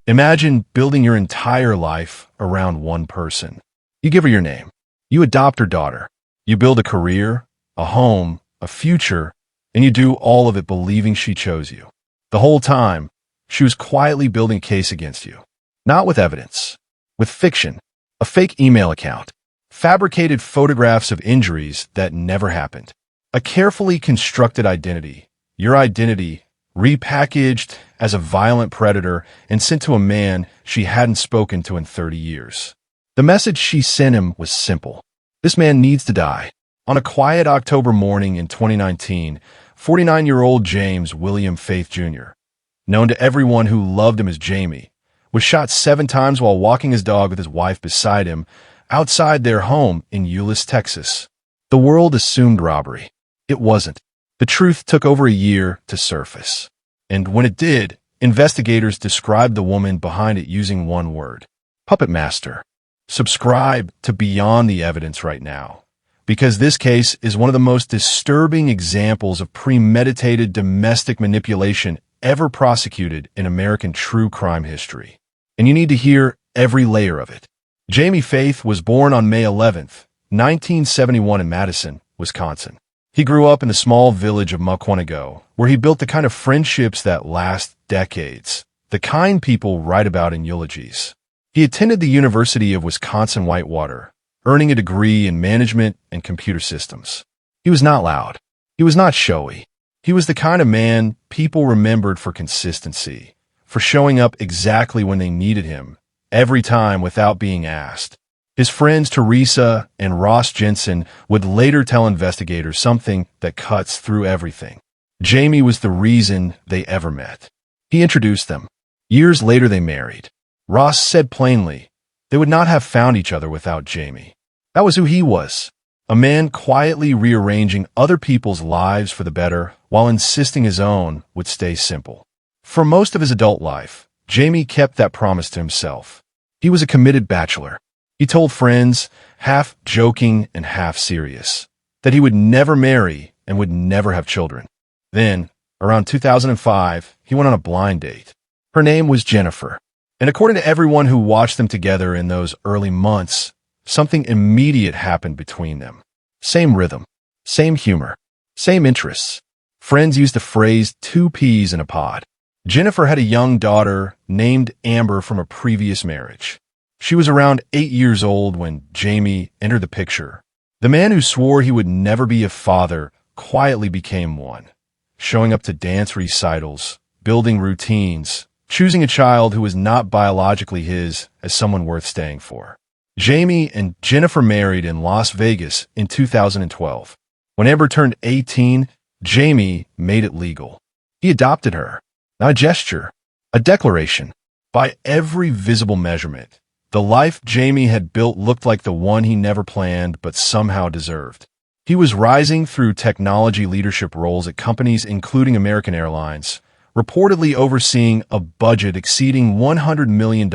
Imagine building your entire life around one person. You give her your name. You adopt her daughter. You build a career, a home, a future, and you do all of it believing she chose you. The whole time, she was quietly building a case against you. Not with evidence, with fiction, a fake email account, fabricated photographs of injuries that never happened, a carefully constructed identity, your identity repackaged as a violent predator and sent to a man she hadn't spoken to in 30 years. The message she sent him was simple. This man needs to die. On a quiet October morning in 2019, 49-year-old James William Faith Jr., known to everyone who loved him as Jamie, was shot 7 times while walking his dog with his wife beside him outside their home in Euless, Texas. The world assumed robbery. It wasn't. The truth took over a year to surface. And when it did, investigators described the woman behind it using one word: puppet master. Subscribe to Beyond the Evidence right now, because this case is one of the most disturbing examples of premeditated domestic manipulation ever prosecuted in American true crime history. And you need to hear every layer of it. Jaime Faith was born on May 11th, 1971 in Madison, Wisconsin. He grew up in the small village of Mukwonago, where he built the kind of friendships that last decades, the kind people write about in eulogies. He attended the University of Wisconsin-Whitewater, earning a degree in management and computer systems. He was not loud. He was not showy. He was the kind of man people remembered for consistency, for showing up exactly when they needed him, every time without being asked. His friends Teresa and Ross Jensen would later tell investigators something that cuts through everything. Jamie was the reason they ever met. He introduced them. Years later they married. Ross said plainly, they would not have found each other without Jamie. That was who he was, a man quietly rearranging other people's lives for the better while insisting his own would stay simple. For most of his adult life, Jamie kept that promise to himself. He was a committed bachelor. He told friends, half joking and half serious, that he would never marry and would never have children. Then, around 2005, he went on a blind date. Her name was Jennifer. And according to everyone who watched them together in those early months, something immediate happened between them. Same rhythm, same humor, same interests. Friends used the phrase 2 peas in a pod. Jennifer had a young daughter named Amber from a previous marriage. She was around 8 years old when Jamie entered the picture. The man who swore he would never be a father quietly became one, showing up to dance recitals, building routines, choosing a child who was not biologically his as someone worth staying for. Jamie and Jennifer married in Las Vegas in 2012. When Amber turned 18, Jamie made it legal. He adopted her. Not a gesture, a declaration. By every visible measurement, the life Jamie had built looked like the one he never planned but somehow deserved. He was rising through technology leadership roles at companies including American Airlines, reportedly overseeing a budget exceeding $100 million,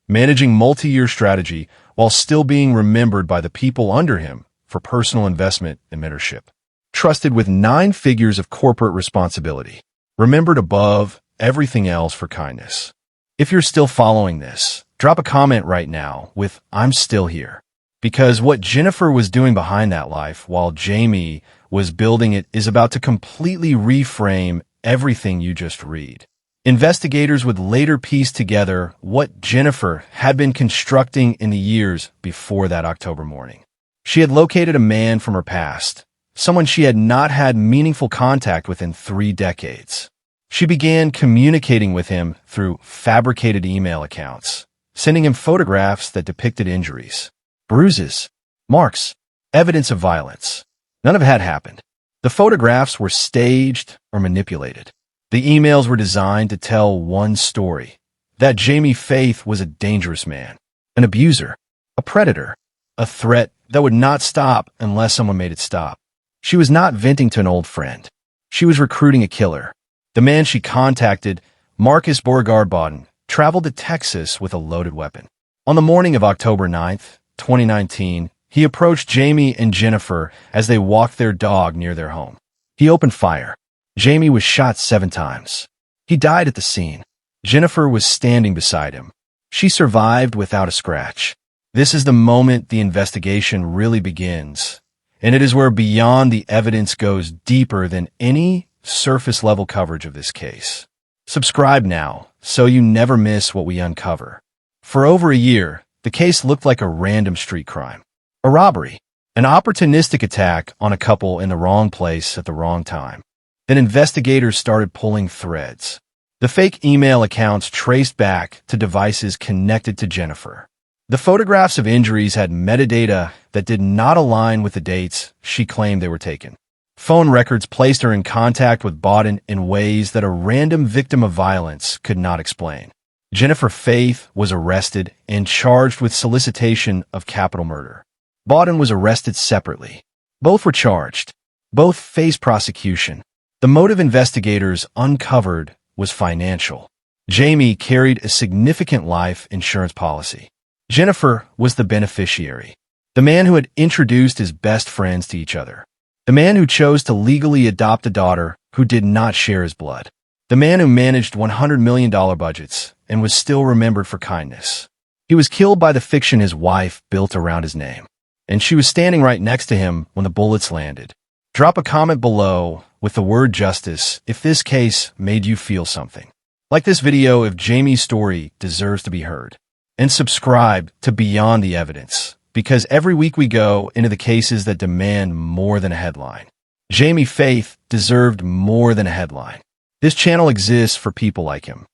managing multi-year strategy while still being remembered by the people under him for personal investment and mentorship. Trusted with 9 figures of corporate responsibility, remembered above everything else for kindness. If you're still following this, drop a comment right now with "I'm still here." Because what Jennifer was doing behind that life while Jamie was building it is about to completely reframe everything you just read. Investigators would later piece together what Jennifer had been constructing in the years before that October morning. She had located a man from her past, someone she had not had meaningful contact with in 3 decades. She began communicating with him through fabricated email accounts, sending him photographs that depicted injuries, bruises, marks, evidence of violence. None of it had happened. The photographs were staged or manipulated. The emails were designed to tell one story: that Jaime Faith was a dangerous man, an abuser, a predator, a threat that would not stop unless someone made it stop. She was not venting to an old friend. She was recruiting a killer. The man she contacted, Marcus Borgard-Bodden, traveled to Texas with a loaded weapon. On the morning of October 9th, 2019, he approached Jamie and Jennifer as they walked their dog near their home. He opened fire. Jamie was shot 7 times. He died at the scene. Jennifer was standing beside him. She survived without a scratch. This is the moment the investigation really begins, and it is where Beyond the Evidence goes deeper than any surface-level coverage of this case. Subscribe now, so you never miss what we uncover. For over a year, the case looked like a random street crime. A robbery. An opportunistic attack on a couple in the wrong place at the wrong time. Then investigators started pulling threads. The fake email accounts traced back to devices connected to Jennifer. The photographs of injuries had metadata that did not align with the dates she claimed they were taken. Phone records placed her in contact with Bawden in ways that a random victim of violence could not explain. Jaime Faith was arrested and charged with solicitation of capital murder. Bawden was arrested separately. Both were charged. Both faced prosecution. The motive investigators uncovered was financial. Jaime carried a significant life insurance policy. Jennifer was the beneficiary, the man who had introduced his best friends to each other, the man who chose to legally adopt a daughter who did not share his blood, the man who managed $100 million budgets and was still remembered for kindness. He was killed by the fiction his wife built around his name, and she was standing right next to him when the bullets landed. Drop a comment below with the word justice if this case made you feel something. Like this video if Jaime's story deserves to be heard. And subscribe to Beyond the Evidence, because every week we go into the cases that demand more than a headline. Jaime Faith deserved more than a headline. This channel exists for people like him.